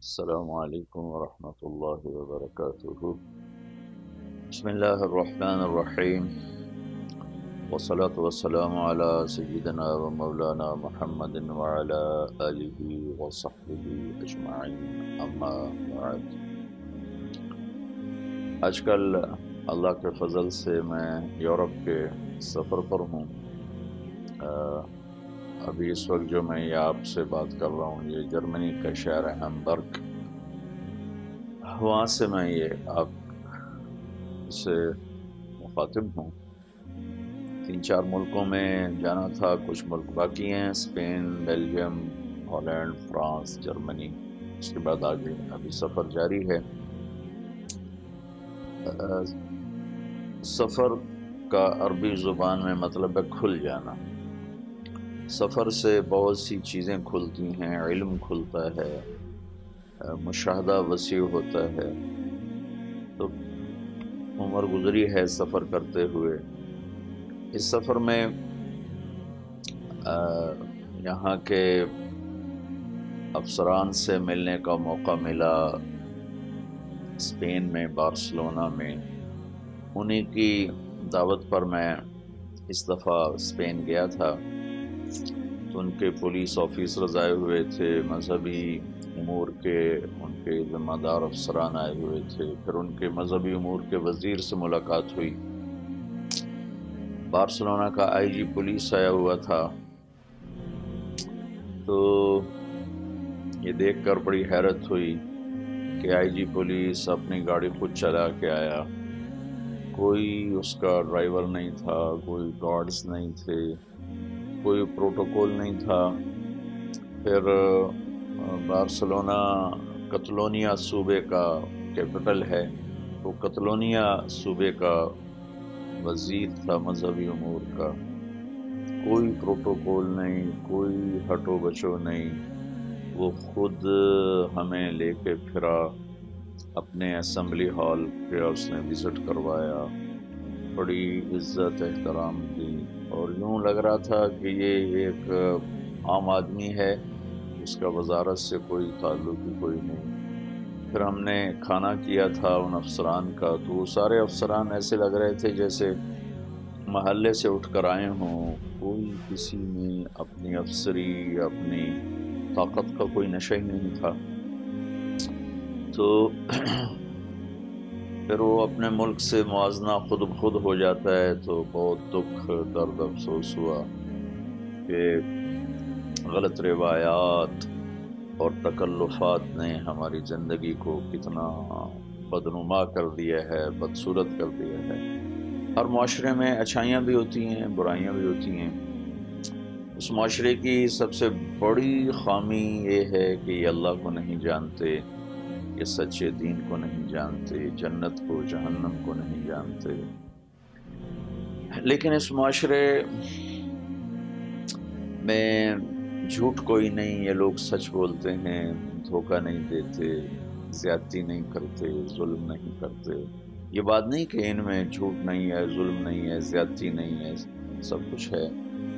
السلام علیکم ورحمۃ اللہ وبرکاتہ۔ بسم اللہ الرحمن الرحیم، والصلاة والسلام علی سیدنا و مولانا محمد وعلی آلہ وصحبہ اجمعین، اما بعد۔ آج کل اللہ کے فضل سے میں یورپ کے سفر پر ہوں۔ ابھی اس وقت جو میں آپ سے بات کر رہا ہوں یہ جرمنی کا شہر ہے ہیمبرگ، وہاں سے میں یہ آپ سے مخاطب ہوں۔ 3-4 ملکوں میں جانا تھا، کچھ ملک باقی ہیں، Spain, Belgium, Holland, France, Germany, اس کے بعد آگے ابھی سفر جاری ہے۔ سفر کا عربی زبان میں مطلب ہے کھل جانا۔ سفر سے بہت سی چیزیں کھلتی ہیں، علم کھلتا ہے، مشاہدہ وسیع ہوتا ہے۔ تو عمر گزری ہے سفر کرتے ہوئے، اس سفر میں یہاں کے افسران سے ملنے کا موقع ملا، اسپین میں، بارسلونا میں۔ انہی کی دعوت پر میں اس دفعہ اسپین گیا تھا، تو ان کے پولیس آفیسرز آئے ہوئے تھے، مذہبی امور کے ان کے ذمہ دار افسران آئے ہوئے تھے، پھر ان کے مذہبی امور کے وزیر سے ملاقات ہوئی، بارسلونا کا آئی جی پولیس آیا ہوا تھا۔ تو یہ دیکھ کر بڑی حیرت ہوئی کہ آئی جی پولیس اپنی گاڑی خود چلا کے آیا، کوئی اس کا ڈرائیور نہیں تھا، کوئی گارڈز نہیں تھے، کوئی پروٹوکول نہیں تھا۔ پھر بارسلونا کتلونیا صوبے کا کیپٹل ہے، تو کتلونیا صوبے کا وزیر تھا مذہبی امور کا، کوئی پروٹوکول نہیں، کوئی ہٹو بچو نہیں، وہ خود ہمیں لے کے پھرا، اپنے اسمبلی ہال پہ اس نے وزٹ کروایا، بڑی عزت احترام دی، اور یوں لگ رہا تھا کہ یہ ایک عام آدمی ہے، اس کا وزارت سے کوئی تعلق ہی کوئی نہیں۔ پھر ہم نے کھانا کیا تھا ان افسران کا، تو وہ سارے افسران ایسے لگ رہے تھے جیسے محلے سے اٹھ کر آئے ہوں، کوئی کسی میں اپنی افسری، اپنی طاقت کا کوئی نشہ ہی نہیں تھا۔ تو پھر وہ اپنے ملک سے موازنہ خود بخود ہو جاتا ہے، تو بہت دکھ، درد، افسوس ہوا کہ غلط روایات اور تکلفات نے ہماری زندگی کو کتنا بدنما کر دیا ہے، بدصورت کر دیا ہے۔ ہر معاشرے میں اچھائیاں بھی ہوتی ہیں، برائیاں بھی ہوتی ہیں۔ اس معاشرے کی سب سے بڑی خامی یہ ہے کہ یہ اللہ کو نہیں جانتے، یہ سچے دین کو نہیں جانتے، جنت کو، جہنم کو نہیں جانتے۔ لیکن اس معاشرے میں جھوٹ کوئی نہیں، یہ لوگ سچ بولتے ہیں، دھوکہ نہیں دیتے، زیادتی نہیں کرتے، ظلم نہیں کرتے۔ یہ بات نہیں کہ ان میں جھوٹ نہیں ہے، ظلم نہیں ہے، زیادتی نہیں ہے، سب کچھ ہے،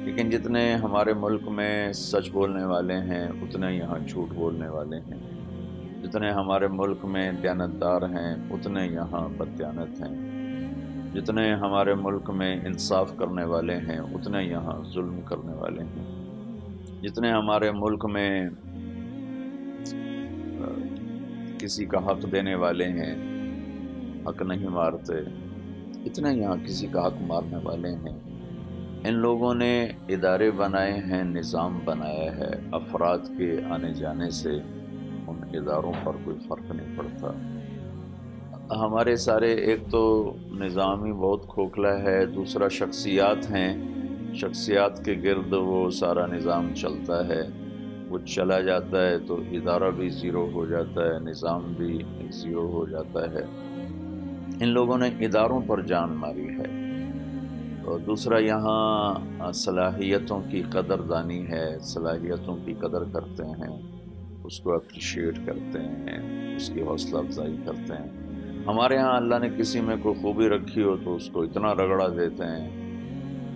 لیکن جتنے ہمارے ملک میں سچ بولنے والے ہیں اتنے یہاں جھوٹ بولنے والے ہیں، جتنے ہمارے ملک میں دیانتدار ہیں اتنے یہاں بددیانت ہیں، جتنے ہمارے ملک میں انصاف کرنے والے ہیں اتنے یہاں ظلم کرنے والے ہیں، جتنے ہمارے ملک میں کسی کا حق دینے والے ہیں، حق نہیں مارتے، اتنے یہاں کسی کا حق مارنے والے ہیں۔ ان لوگوں نے ادارے بنائے ہیں، نظام بنایا ہے، افراد کے آنے جانے سے ان اداروں پر کوئی فرق نہیں پڑتا۔ ہمارے سارے، ایک تو نظام ہی بہت کھوکھلا ہے، دوسرا شخصیات ہیں، شخصیات کے گرد وہ سارا نظام چلتا ہے، وہ چلا جاتا ہے تو ادارہ بھی زیرو ہو جاتا ہے، نظام بھی زیرو ہو جاتا ہے۔ ان لوگوں نے اداروں پر جان ماری ہے۔ اور دوسرا یہاں صلاحیتوں کی قدر دانی ہے، صلاحیتوں کی قدر کرتے ہیں، اس کو اپریشیٹ کرتے ہیں، اس کی حوصلہ افزائی کرتے ہیں۔ ہمارے ہاں اللہ نے کسی میں کوئی خوبی رکھی ہو تو اس کو اتنا رگڑا دیتے ہیں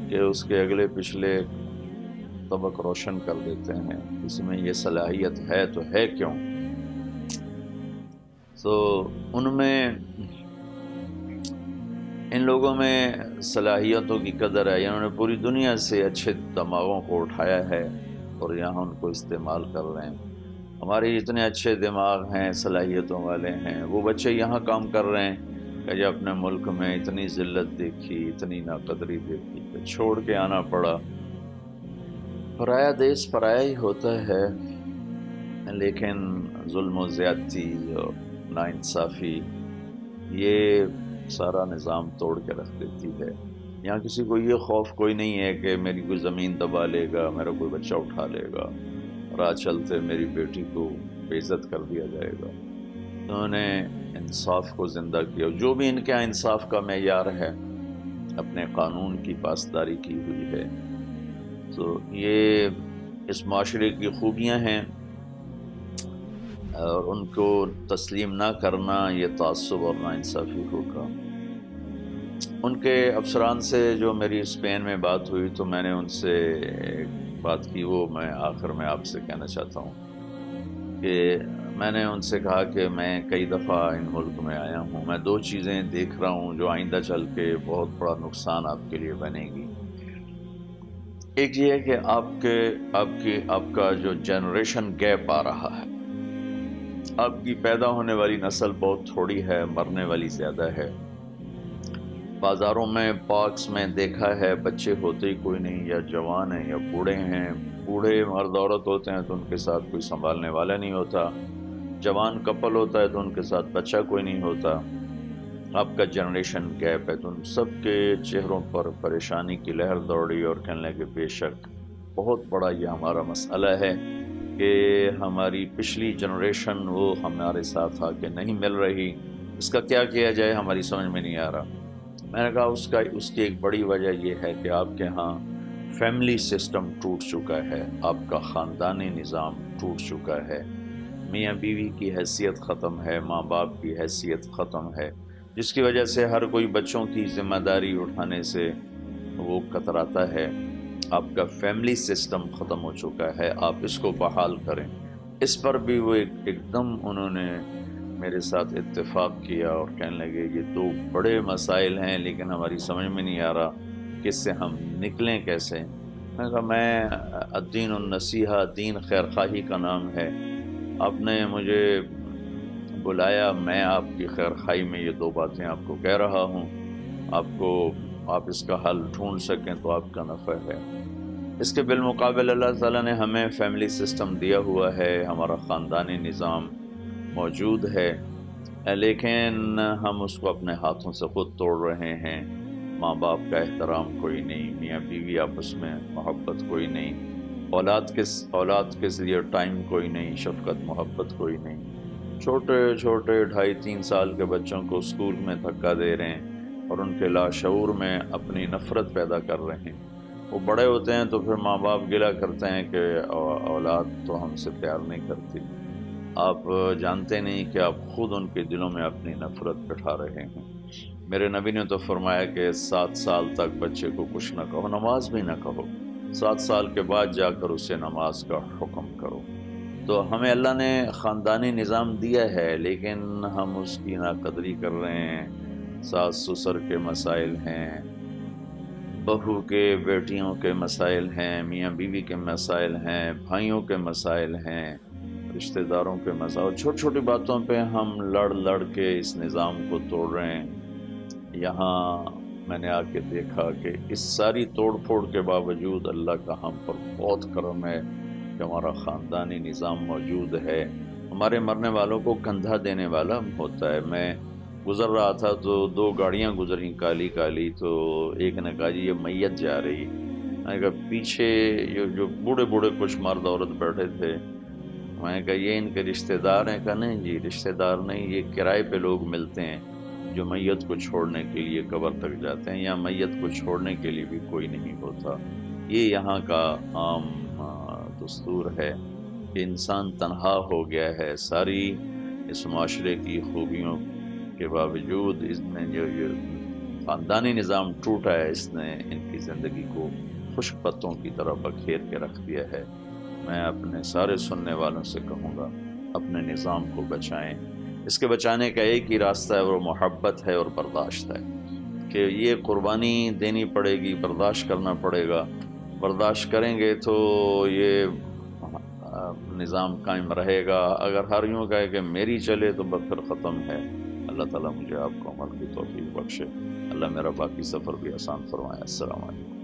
کہ اس کے اگلے پچھلے طبق روشن کر دیتے ہیں، اس میں یہ صلاحیت ہے تو ہے کیوں؟ تو ان میں ان لوگوں میں صلاحیتوں کی قدر ہے، انہوں نے پوری دنیا سے اچھے دماغوں کو اٹھایا ہے اور یہاں ان کو استعمال کر رہے ہیں۔ ہمارے اتنے اچھے دماغ ہیں، صلاحیتوں والے ہیں، وہ بچے یہاں کام کر رہے ہیں کہ جب اپنے ملک میں اتنی ذلت دیکھی، اتنی ناقدری دیکھی کہ چھوڑ کے آنا پڑا۔ پرایا دیس پرایا ہی ہوتا ہے، لیکن ظلم و زیادتی اور ناانصافی یہ سارا نظام توڑ کے رکھ دیتی ہے۔ یہاں کسی کو یہ خوف کوئی نہیں ہے کہ میری کوئی زمین دبا لے گا، میرا کوئی بچہ اٹھا لے گا، راہ چلتے میری بیٹی کو بے عزت کر دیا جائے گا۔ انہوں نے انصاف کو زندہ کیا، جو بھی ان کے یہاں انصاف کا معیار ہے اپنے قانون کی پاسداری کی ہوئی ہے۔ تو یہ اس معاشرے کی خوبیاں ہیں، اور ان کو تسلیم نہ کرنا یہ تعصب اور ناانصافی ہوگا۔ ان کے افسران سے جو میری اسپین میں بات ہوئی تو میں نے ان سے ایک بات کی، وہ میں آخر میں آپ سے کہنا چاہتا ہوں کہ میں نے ان سے کہا کہ میں کئی دفعہ ان ملک میں آیا ہوں، میں دو چیزیں دیکھ رہا ہوں جو آئندہ چل کے بہت بڑا نقصان آپ کے لیے بنے گی۔ ایک یہ ہے کہ آپ کا جو جنریشن گیپ آ رہا ہے، آپ کی پیدا ہونے والی نسل بہت تھوڑی ہے، مرنے والی زیادہ ہے۔ بازاروں میں پارکس میں دیکھا ہے بچے ہوتے ہی کوئی نہیں، یا جوان ہیں یا بوڑھے ہیں۔ بوڑھے مرد عورت ہوتے ہیں تو ان کے ساتھ کوئی سنبھالنے والا نہیں ہوتا، جوان کپل ہوتا ہے تو ان کے ساتھ بچہ کوئی نہیں ہوتا۔ آپ کا جنریشن گیپ ہے، تو ان سب کے چہروں پر پریشانی کی لہر دوڑی اور کہنے لگے بے شک بہت بڑا یہ ہمارا مسئلہ ہے کہ ہماری پچھلی جنریشن وہ ہمارے ساتھ آ کے نہیں مل رہی، اس کا کیا کیا جائے ہماری سمجھ میں نہیں آ رہا۔ میں نے کہا اس کی ایک بڑی وجہ یہ ہے کہ آپ کے ہاں فیملی سسٹم ٹوٹ چکا ہے، آپ کا خاندانی نظام ٹوٹ چکا ہے، میاں بیوی کی حیثیت ختم ہے، ماں باپ کی حیثیت ختم ہے، جس کی وجہ سے ہر کوئی بچوں کی ذمہ داری اٹھانے سے وہ کتراتا ہے۔ آپ کا فیملی سسٹم ختم ہو چکا ہے، آپ اس کو بحال کریں۔ اس پر بھی وہ ایک دم انہوں نے میرے ساتھ اتفاق کیا اور کہنے لگے یہ دو بڑے مسائل ہیں لیکن ہماری سمجھ میں نہیں آ رہا کہ اس سے ہم نکلیں کیسے۔ میں نے کہا الدین النصیحہ، دین خیر خواہی کا نام ہے، آپ نے مجھے بلایا، میں آپ کی خیر خواہی میں یہ دو باتیں آپ کو کہہ رہا ہوں، آپ اس کا حل ڈھونڈ سکیں تو آپ کا نفع ہے۔ اس کے بالمقابل اللہ تعالیٰ نے ہمیں فیملی سسٹم دیا ہوا ہے، ہمارا خاندانی نظام موجود ہے، لیکن ہم اس کو اپنے ہاتھوں سے خود توڑ رہے ہیں۔ ماں باپ کا احترام کوئی نہیں، میاں بیوی آپس میں محبت کوئی نہیں، اولاد کے لیے ٹائم کوئی نہیں، شفقت محبت کوئی نہیں۔ چھوٹے چھوٹے 2.5-3 سال کے بچوں کو اسکول میں دھکا دے رہے ہیں اور ان کے لاشعور میں اپنی نفرت پیدا کر رہے ہیں۔ وہ بڑے ہوتے ہیں تو پھر ماں باپ گلہ کرتے ہیں کہ اولاد تو ہم سے پیار نہیں کرتی۔ آپ جانتے نہیں کہ آپ خود ان کے دلوں میں اپنی نفرت بٹھا رہے ہیں۔ میرے نبی نے تو فرمایا کہ 7 سال تک بچے کو کچھ نہ کہو، نماز بھی نہ کہو، 7 سال کے بعد جا کر اسے نماز کا حکم کرو۔ تو ہمیں اللہ نے خاندانی نظام دیا ہے لیکن ہم اس کی ناقدری کر رہے ہیں۔ ساس سسر کے مسائل ہیں، بہو کے بیٹیوں کے مسائل ہیں، میاں بیوی کے مسائل ہیں، بھائیوں کے مسائل ہیں، رشتہ داروں کے مسائل، چھوٹی چھوٹی باتوں پہ ہم لڑ کے اس نظام کو توڑ رہے ہیں۔ یہاں میں نے آ کے دیکھا کہ اس ساری توڑ پھوڑ کے باوجود اللہ کا ہم پر بہت کرم ہے کہ ہمارا خاندانی نظام موجود ہے۔ ہمارے مرنے والوں کو کندھا دینے والا ہوتا ہے۔ میں گزر رہا تھا تو 2 گاڑیاں گزری کالی کالی، تو ایک نے کہا جی یہ میت جا رہی۔ میں نے کہا پیچھے جو بوڑھے بوڑھے کچھ مرد عورت بیٹھے تھے، میں نے کہا یہ ان کے رشتہ دار ہیں؟ کہا نہیں جی رشتہ دار نہیں، یہ کرائے پہ لوگ ملتے ہیں جو میت کو چھوڑنے کے لیے قبر تک جاتے ہیں، یا میت کو چھوڑنے کے لیے بھی کوئی نہیں ہوتا۔ یہ یہاں کا عام دستور ہے کہ انسان تنہا ہو گیا ہے۔ ساری اس معاشرے کی خوبیوں کے باوجود اس نے جو یہ خاندانی نظام ٹوٹا ہے، اس نے ان کی زندگی کو خشک پتوں کی طرح بکھیر کے رکھ دیا ہے۔ میں اپنے سارے سننے والوں سے کہوں گا اپنے نظام کو بچائیں، اس کے بچانے کا ایک ہی راستہ ہے، وہ محبت ہے اور برداشت ہے، کہ یہ قربانی دینی پڑے گی، برداشت کرنا پڑے گا، برداشت کریں گے تو یہ نظام قائم رہے گا۔ اگر ہر یوں کہے کہ میری چلے تو بس پھر ختم ہے۔ اللہ تعالیٰ مجھے آپ کو عمل کی توفیق بخشے، اللہ میرا باقی سفر بھی آسان فرمائے۔ السلام علیکم۔